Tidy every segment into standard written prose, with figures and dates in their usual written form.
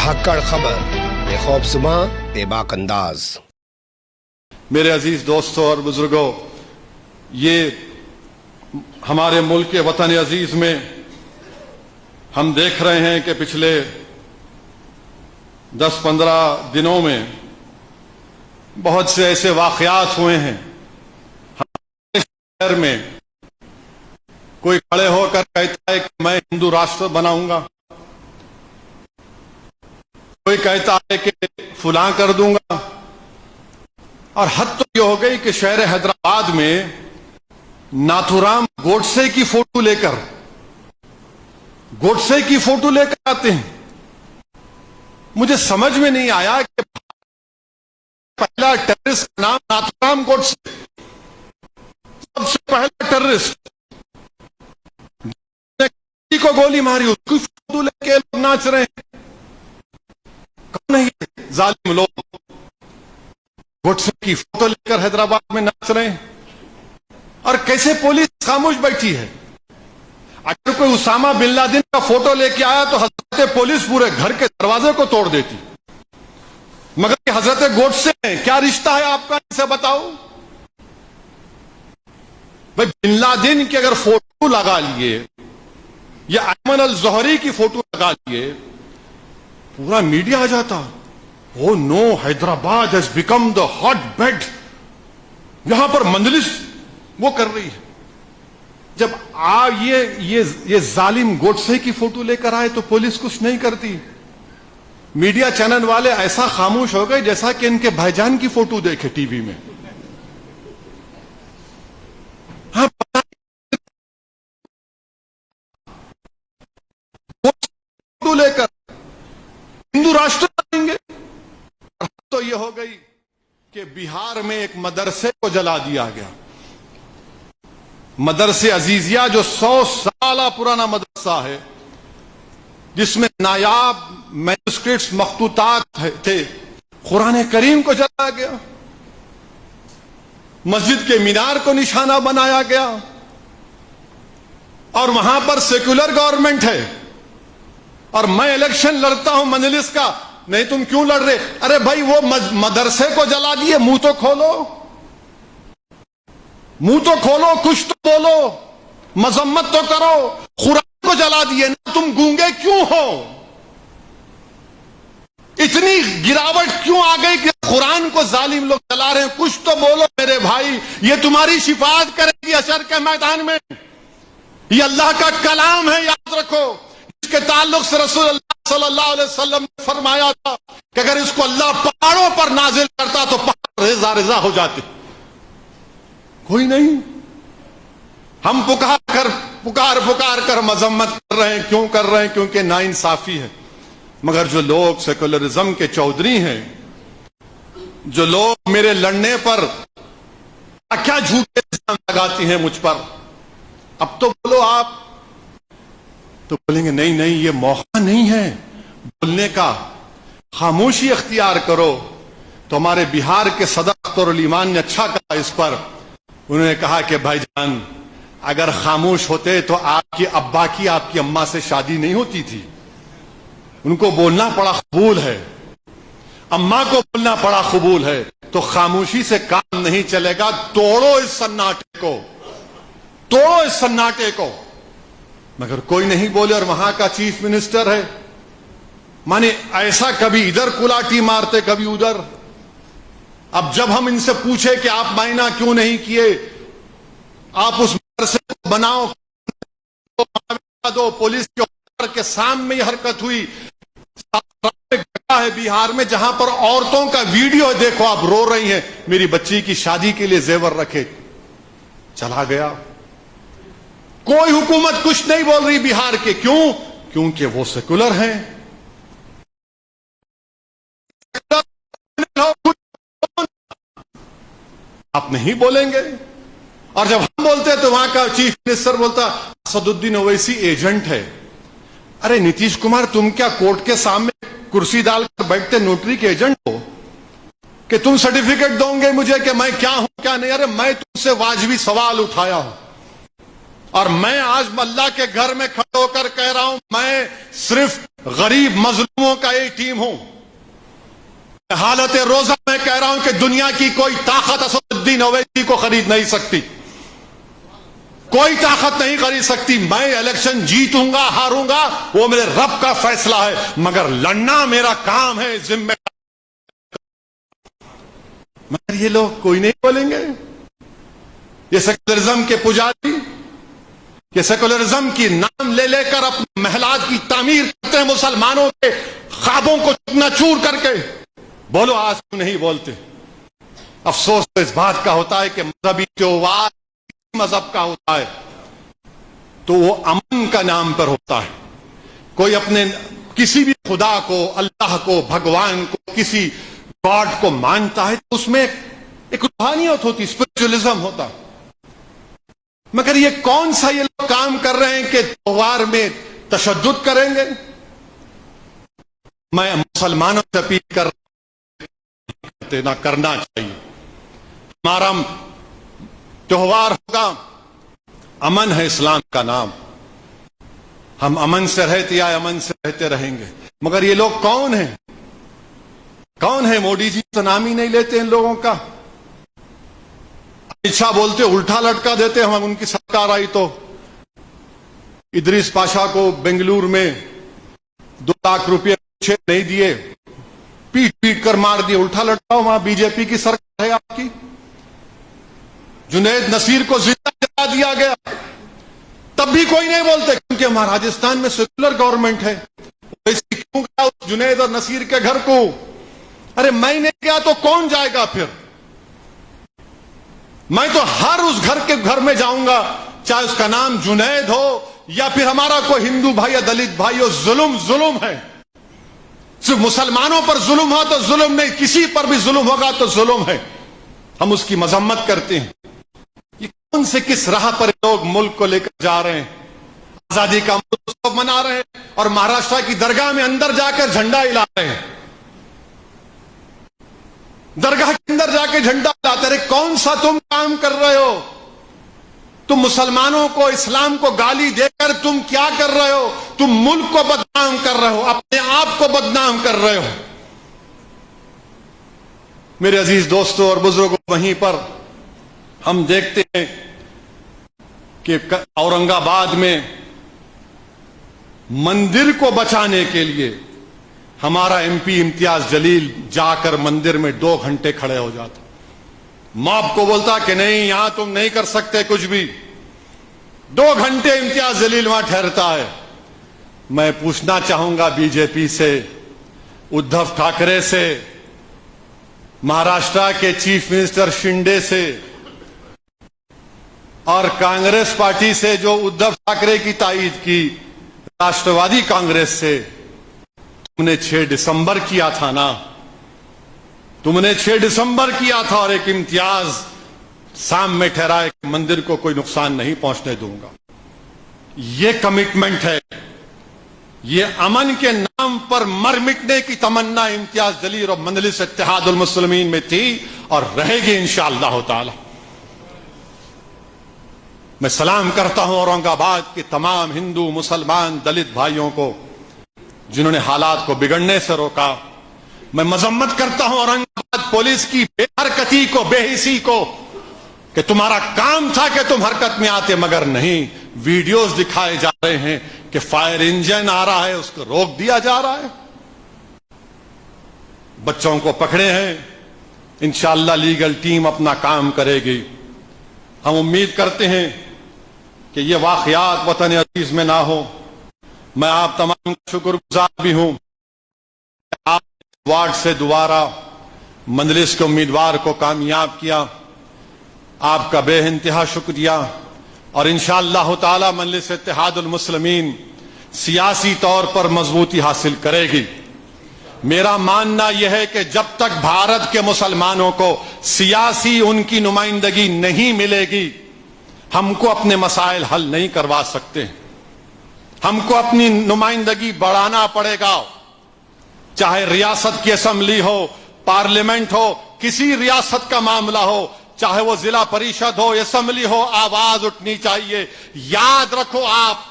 धाकड़ खबर, बेखौफज़ुमा बेबाक अंदाज। मेरे अजीज दोस्तों और बुजुर्गों, ये हमारे मुल्क के वतन अजीज में हम देख रहे हैं कि पिछले 10-15 दिनों में बहुत से ऐसे वाकयात हुए हैं। हमारे शहर में कोई खड़े होकर कहता है कि मैं हिंदू राष्ट्र बनाऊंगा, कोई कहता है कि फुलां कर दूंगा, और हद तो ये हो गई कि शहर हैदराबाद में नाथुराम गोडसे की फोटो लेकर आते हैं। मुझे समझ में नहीं आया कि पहला टेररिस्ट का नाम नाथुराम गोडसे, सबसे पहला टेररिस्ट को गोली मारी, उसकी फोटो लेके लोग नाच रहे हैं। कौन है ये जालिम लोग? गोडसे की फोटो लेकर हैदराबाद में नाच रहे हैं। और कैसे पुलिस खामोश बैठी है? अगर कोई उसामा बिन लादेन का फोटो लेके आया तो हजरत पुलिस पूरे घर के दरवाजे को तोड़ देती, मगर ये हजरत गोडसे हैं। क्या रिश्ता है आपका इनसे बताओ भाई? बिन लादेन की अगर फोटो लगा लिए या अयमन अल ज़ोहरी की फोटो लगा लिए, पूरा मीडिया आ जाता। Oh no, Hyderabad has become the hot bed. यहां पर मंजलिस वो कर रही है। जब ये जालिम गोडसे की फोटो लेकर आए तो पुलिस कुछ नहीं करती। मीडिया चैनल वाले ऐसा खामोश हो गए जैसा कि इनके भाईजान की फोटो देखे टीवी में। हाँ, फोटो लेकर हिंदू राष्ट्र बनेंगे। तो यह हो गई कि बिहार में एक मदरसे को जला दिया गया। मदरसे अजीजिया जो 100 साल पुराना मदरसा है, जिसमें नायाब मैन्युस्क्रिप्ट्स मखतूतात थे, कुरान करीम को जलाया गया। मस्जिद के मीनार को निशाना बनाया गया। और वहां पर सेक्युलर गवर्नमेंट है और मैं इलेक्शन लड़ता हूं मजलिस का। नहीं, तुम क्यों लड़ रहे? अरे भाई, वो मदरसे को जला दिए, मुंह तो खोलो, कुछ तो बोलो, मजम्मत तो करो। कुरान को जला दिए ना, तुम गूंगे क्यों हो? इतनी गिरावट क्यों आ गई कि कुरान को जालिम लोग जला रहे हैं? कुछ तो बोलो मेरे भाई, ये तुम्हारी शिफात करेगी हशर के मैदान में। ये अल्लाह का कलाम है, याद रखो। इसके ताल्लुक से रसूल अल्लाह सल्लल्लाहु अलैहि वसल्लम ने फरमाया था कि अगर इसको अल्लाह पहाड़ों पर नाजिल करता तो पहाड़ रेजा रेजा हो जाते। कोई नहीं। हम पुकार कर मजम्मत कर रहे हैं। क्यों कर रहे हैं? क्योंकि नाइंसाफी है। मगर जो लोग सेकुलरिज्म के चौधरी हैं, जो लोग मेरे लड़ने पर क्या झूठे इल्जाम लगाती हैं मुझ पर, अब तो बोलो आप, तो बोलेंगे नहीं नहीं, ये मौका नहीं है बोलने का, खामोशी अख्तियार करो। तो हमारे बिहार के सदर अख्तर ईमान ने अच्छा कहा इस पर। उन्होंने कहा कि भाईजान, अगर खामोश होते तो आपकी अब्बा की, आपकी अम्मा से शादी नहीं होती थी। उनको बोलना पड़ा कबूल है, अम्मा को बोलना पड़ा कबूल है। तो खामोशी से काम नहीं चलेगा। तोड़ो इस सन्नाटे को, मगर कोई नहीं बोले। और वहां का चीफ मिनिस्टर है, माने ऐसा कभी इधर कुलाटी मारते कभी उधर। अब जब हम इनसे पूछे कि आप मायना क्यों नहीं किए, आप उस मदरसे को बनाओ दो, पुलिस के ऑर्डर के सामने यह हरकत हुई। जगह है बिहार में जहां पर औरतों का वीडियो देखो, आप रो रही हैं, मेरी बच्ची की शादी के लिए जेवर रखे, चला गया। कोई हुकूमत कुछ नहीं बोल रही बिहार के। क्यों? क्योंकि वो सेकुलर हैं। आप नहीं बोलेंगे। और जब हम बोलते हैं तो वहां का चीफ मिनिस्टर बोलता असदुद्दीन ओवैसी एजेंट है। अरे नीतीश कुमार, तुम क्या कोर्ट के सामने कुर्सी डालकर बैठते नोटरी के एजेंट हो कि तुम सर्टिफिकेट दोगे मुझे कि मैं क्या हूं क्या नहीं? अरे मैं तुमसे वाजिबी सवाल उठाया हूं। और मैं आज अल्लाह के घर में खड़े होकर कह रहा हूं, मैं सिर्फ गरीब मजलूमों का एक टीम हूं। हालत रोजा में कह रहा हूं कि दुनिया की कोई ताकत असदुद्दीन ओवैसी को खरीद नहीं सकती, कोई ताकत नहीं खरीद सकती। मैं इलेक्शन जीतूंगा हारूंगा वो मेरे रब का फैसला है, मगर लड़ना मेरा काम है, जिम्मेदार। मगर ये लोग कोई नहीं बोलेंगे। ये सेकुलरिज्म के पुजारी, ये सेकुलरिज्म की नाम ले लेकर अपने महलात की तामीर करते हैं, मुसलमानों के ख्वाबों को चकनाचूर करके। बोलो आज क्यों नहीं बोलते? अफसोस तो इस बात का होता है कि मजहबी त्योहार मजहब का होता है तो वो अमन का नाम पर होता है। कोई अपने किसी भी खुदा को, अल्लाह को, भगवान को, किसी गॉड को मानता है तो उसमें एक रूहानियत होती, स्पिरिचुअलिज्म होता है। मगर ये कौन सा ये लोग काम कर रहे हैं कि त्योहार में तशद्दुद करेंगे? मैं मुसलमानों से अपील कर रहा हूं, ना करना चाहिए। हमारा त्योहार होगा, अमन है इस्लाम का नाम, हम अमन से रहते या अमन से रहते रहेंगे। मगर ये लोग कौन हैं? कौन है? मोदी जी तो नाम ही नहीं लेते इन लोगों का। अच्छा बोलते उल्टा लटका देते। हम उनकी सरकार आई तो इदरीस पाशा को बेंगलुरु में 2 लाख रुपए नहीं दिए, पीट पीट कर मार दिए। उल्टा लटकाओ, वहां बीजेपी की सरकार है आपकी। जुनैद नसीर को जिंदा जला दिया गया, तब भी कोई नहीं बोलते, क्योंकि हमारा राजस्थान में सेक्युलर गवर्नमेंट है। क्यों गया उस जुनैद और नसीर के घर को? अरे मैं नहीं गया तो कौन जाएगा फिर? मैं तो हर उस घर में जाऊंगा, चाहे उसका नाम जुनैद हो या फिर हमारा कोई हिंदू भाई या दलित भाई हो। जुल्म जुल्म है। सिर्फ मुसलमानों पर जुल्म हो तो जुल्म नहीं, किसी पर भी जुल्म होगा तो जुल्म है। हम उसकी मजम्मत करते हैं। ये कौन से किस राह पर लोग मुल्क को लेकर जा रहे हैं? आजादी का उत्सव मना रहे हैं और महाराष्ट्र की दरगाह में अंदर जाकर झंडा हिला रहे हैं। दरगाह के अंदर जाके झंडा हिलाते रहे। कौन सा तुम काम कर रहे हो? तुम मुसलमानों को, इस्लाम को गाली देकर तुम क्या कर रहे हो? तुम मुल्क को बदनाम कर रहे हो, अपने आप को बदनाम कर रहे हो। मेरे अजीज दोस्तों और बुजुर्गों, वहीं पर हम देखते हैं कि औरंगाबाद में मंदिर को बचाने के लिए हमारा एमपी इम्तियाज जलील जाकर मंदिर में 2 घंटे खड़े हो जाता, मॉब को बोलता कि नहीं यहां तुम नहीं कर सकते कुछ भी। 2 घंटे इम्तियाज जलील वहां ठहरता है। मैं पूछना चाहूंगा बीजेपी से, उद्धव ठाकरे से, महाराष्ट्र के चीफ मिनिस्टर शिंदे से और कांग्रेस पार्टी से जो उद्धव ठाकरे की तायीद की, राष्ट्रवादी कांग्रेस से, तुमने 6 दिसंबर किया था ना? तुमने 6 दिसंबर किया था और एक इम्तियाज सामने ठहराए कि मंदिर को कोई नुकसान नहीं पहुंचने दूंगा। ये कमिटमेंट है। ये अमन के नाम पर मर मिटने की तमन्ना इम्तियाज जलील और मजलिस इत्तेहादुल मुस्लिमीन में थी और रहेगी इंशाअल्लाह ताला। मैं सलाम करता हूं औरंगाबाद के तमाम हिंदू, मुसलमान, दलित भाइयों को जिन्होंने हालात को बिगड़ने से रोका। मैं मजम्मत करता हूं औरंगाबाद पुलिस की बेहरकती को, बेहिसी को, कि तुम्हारा काम था कि तुम हरकत में आते, मगर नहीं। वीडियोस दिखाए जा रहे हैं कि फायर इंजन आ रहा है, उसको रोक दिया जा रहा है। बच्चों को पकड़े हैं। इंशाअल्लाह लीगल टीम अपना काम करेगी। हम उम्मीद करते हैं कि ये वाकयात वतन अजीज में ना हो। मैं आप तमाम का शुक्रगुजार भी हूं। आप वार्ड से दोबारा मजलिस के उम्मीदवार को कामयाब किया, आपका बेइंतहा शुक्रिया। और इंशाअल्लाह ताला मजलिस इत्तेहादुल मुस्लिमीन सियासी तौर पर मजबूती हासिल करेगी। मेरा मानना यह है कि जब तक भारत के मुसलमानों को सियासी उनकी नुमाइंदगी नहीं मिलेगी, हमको अपने मसाइल हल नहीं करवा सकते। हमको अपनी नुमाइंदगी बढ़ाना पड़ेगा। चाहे रियासत की असेंबली हो, पार्लियामेंट हो, किसी रियासत का मामला हो, चाहे वो जिला परिषद हो, असेंबली हो, आवाज उठनी चाहिए। याद रखो, आप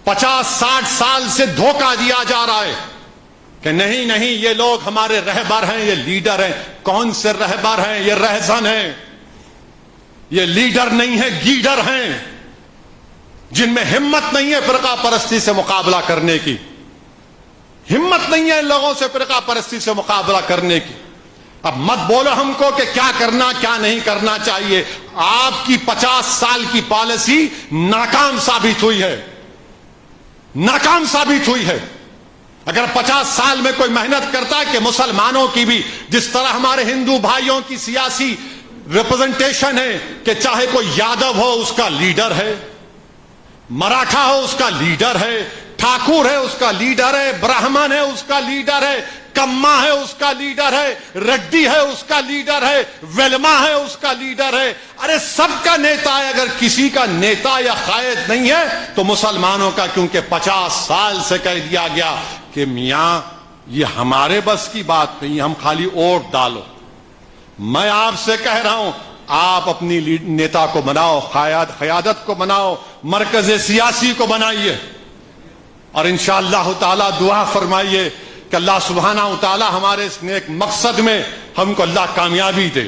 50-60 साल से धोखा दिया जा रहा है कि नहीं नहीं ये लोग हमारे रहबर हैं, ये लीडर हैं। कौन से रहबर हैं? ये रहजन हैं, ये लीडर नहीं है, गीडर हैं, जिनमें हिम्मत नहीं है फिरका परस्ती से मुकाबला करने की। हिम्मत नहीं है इन लोगों से फिरका परस्ती से मुकाबला करने की। अब मत बोलो हमको कि क्या करना क्या नहीं करना चाहिए। आपकी 50 साल की पॉलिसी नाकाम साबित हुई है, नाकाम साबित हुई है। अगर 50 साल में कोई मेहनत करता है कि मुसलमानों की भी, जिस तरह हमारे हिंदू भाइयों की सियासी रिप्रेजेंटेशन है कि चाहे कोई यादव हो उसका लीडर है, मराठा हो उसका लीडर है, ठाकुर है उसका लीडर है, ब्राह्मण है उसका लीडर है, कम्मा है उसका लीडर है, रेड्डी है उसका लीडर है, वेलमा है उसका लीडर है। अरे सबका नेता है। अगर किसी का नेता या कायद नहीं है तो मुसलमानों का, क्योंकि 50 साल से कह दिया गया कि मियां ये हमारे बस की बात नहीं, हम खाली वोट डालो। मैं आपसे कह रहा हूं, आप अपनी नेता को बनाओ, क़यादत को बनाओ, मरकज सियासी को बनाइए और इंशाअल्लाह ताला दुआ फरमाइए कि अल्लाह सुब्हानहू तआला हमारे इस नेक मकसद में हमको अल्लाह कामयाबी दे।